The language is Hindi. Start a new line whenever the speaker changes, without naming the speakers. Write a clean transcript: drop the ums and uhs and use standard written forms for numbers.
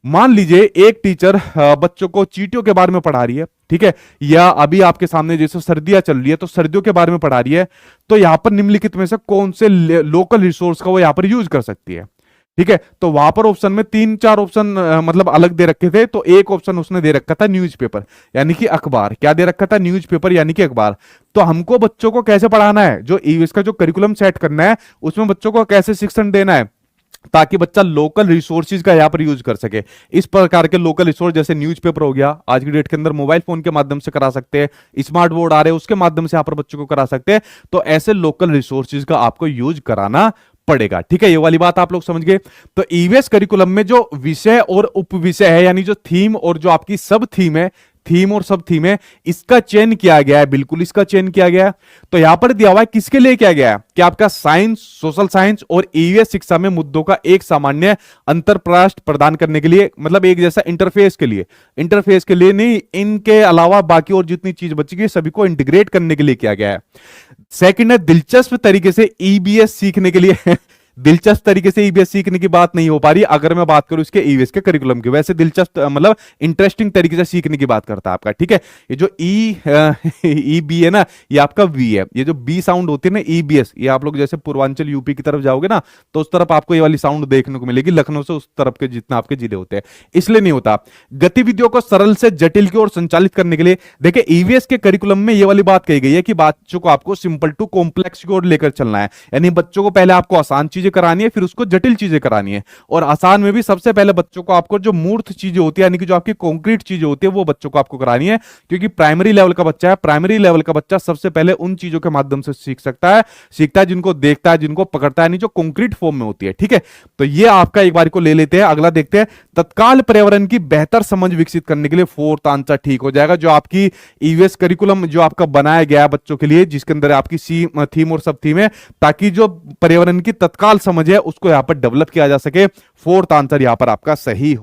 मान लीजिए एक टीचर बच्चों को चींटियों के बारे में पढ़ा रही है, ठीक है, या अभी आपके सामने जैसे सर्दियां चल रही है तो सर्दियों के बारे में पढ़ा रही है, तो यहां पर निम्नलिखित में से कौन से लोकल रिसोर्स का वो यहां पर यूज कर सकती है। ठीक है, तो वहां पर ऑप्शन में तीन चार ऑप्शन मतलब अलग दे रखे थे, तो एक ऑप्शन उसने दे रखा था न्यूज़पेपर यानी कि अखबार। क्या दे रखा था? न्यूज़पेपर यानी कि अखबार। तो हमको बच्चों को कैसे पढ़ाना है, जो ईवीएस का जो करिकुलम सेट करना है उसमें बच्चों को कैसे शिक्षण देना है ताकि बच्चा लोकल रिसोर्सेज का यहां पर यूज कर सके। इस प्रकार के लोकल रिसोर्स जैसे न्यूज़पेपर हो गया, आज की डेट के अंदर मोबाइल फोन के माध्यम से करा सकते हैं, स्मार्ट बोर्ड आ रहे हैं उसके माध्यम से यहां पर बच्चों को करा सकते हैं। तो ऐसे लोकल रिसोर्सेज का आपको यूज कराना पड़ेगा। ठीक है, ये वाली बात आप लोग समझ गए। तो ईवीएस करिकुलम में जो विषय और उपविषय है यानी जो थीम और जो आपकी सब थीम है, थीम और सब थीम है, इसका चयन किया गया है, बिल्कुल इसका चयन किया गया है। तो यहां पर दिया हुआ है किसके लिए किया गया है कि आपका साइंस, सोशल साइंस और ईवीएस शिक्षा में मुद्दों का एक सामान्य अंतरप्रष्ट प्रदान करने के लिए, मतलब एक जैसा इंटरफेस के लिए, इंटरफेस के लिए नहीं, इनके अलावा बाकी और जितनी चीज बची गई सभी को इंटीग्रेट करने के लिए किया गया है। सेकंड है दिलचस्प तरीके से ईबीएस सीखने के लिए दिलचस्प तरीके से ईवीएस सीखने की बात नहीं हो पा रही अगर मैं बात करूं इसके ईवीएस के करिकुलम की। वैसे दिलचस्प मतलब इंटरेस्टिंग तरीके से सीखने की बात करता है आपका। ठीक है, ये जो ई बी है ना, ये आपका वी है। ये जो बी साउंड होती है ना, ईबीएस, ये आप लोग जैसे पूर्वांचल यूपी की तरफ जाओगे ना तो उस तरफ आपको ये वाली साउंड देखने को मिलेगी, लखनऊ से उस तरफ के जितना आपके जिले होते हैं, इसलिए नहीं होता। गतिविधियों को सरल से जटिल की ओर संचालित करने के लिए देखिए ईवीएस के करिकुलम में ये वाली बात कही गई है कि बच्चों को आपको सिंपल टू कॉम्प्लेक्स की ओर लेकर चलना है। यानी बच्चों को पहले आपको आसान चीजें करानी है, फिर उसको जटिल चीजें करानी है। और आसान में भी सबसे पहले बच्चों को आपको जो मूर्त चीजें होती है यानी कि जो आपकी कॉन्क्रीट चीजें होती है वो बच्चों को आपको करानी है, क्योंकि प्राइमरी लेवल का बच्चा है। प्राइमरी लेवल का बच्चा सबसे पहले उन चीजों के माध्यम से सीखता है जिनको देखता है, जिनको पकड़ता है, नहीं जो कॉन्क्रीट फॉर्म में होती है। ठीक है, तो ये आपका एक बार को ले लेते हैं। अगला देखते हैं, तत्काल पर्यावरण की बेहतर समझ विकसित करने के लिए फोर्थ आंसर ठीक हो जाएगा। जो आपकी ईवीएस करिकुलम जो आपका बनाया गया है बच्चों के लिए, जिसके अंदर आपकी सी थीम और सब थीम है, ताकि जो पर्यावरण की तत्काल समझ है उसको यहां पर डेवलप किया जा सके। फोर्थ आंसर यहां पर आपका सही हो।